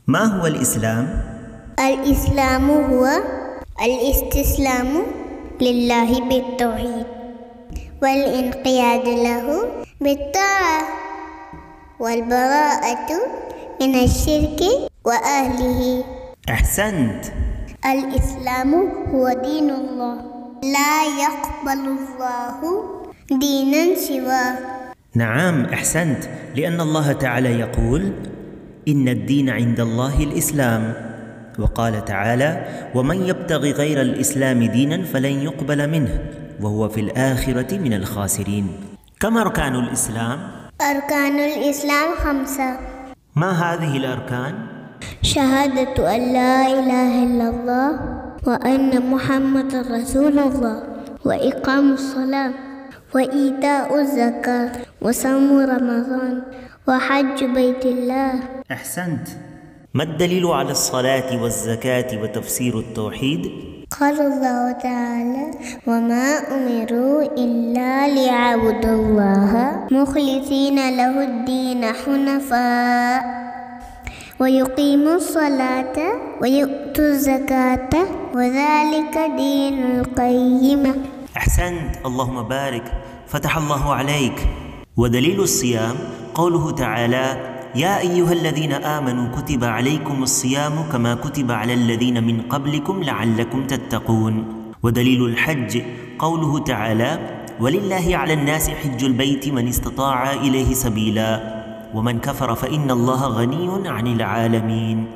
ما هو الإسلام؟ الإسلام هو الاستسلام لله بالتوحيد والانقياد له بالطاعة والبراءة من الشرك وأهله. أحسنت. الإسلام هو دين الله، لا يقبل الله دينا سواه. نعم أحسنت، لأن الله تعالى يقول: إن الدين عند الله الإسلام، وقال تعالى: ومن يبتغ غير الإسلام دينا فلن يقبل منه وهو في الآخرة من الخاسرين. كم أركان الإسلام؟ أركان الإسلام 5. ما هذه الأركان؟ شهادة أن لا إله إلا الله وأن محمد رسول الله، وإقام الصلاة، وإيتاء الزكاة، وصوم رمضان، وحج بيت الله. أحسنت. ما الدليل على الصلاة والزكاة وتفسير التوحيد؟ قال الله تعالى: وما أمروا إلا ليعبدوا الله مخلصين له الدين حنفاء ويقيموا الصلاة ويؤتوا الزكاة وذلك دين القيمة. أحسنت، اللهم بارك، فتح الله عليك. ودليل الصيام قوله تعالى: يا أيها الذين آمنوا كتب عليكم الصيام كما كتب على الذين من قبلكم لعلكم تتقون. ودليل الحج قوله تعالى: ولله على الناس حج البيت من استطاع إليه سبيلا ومن كفر فإن الله غني عن العالمين.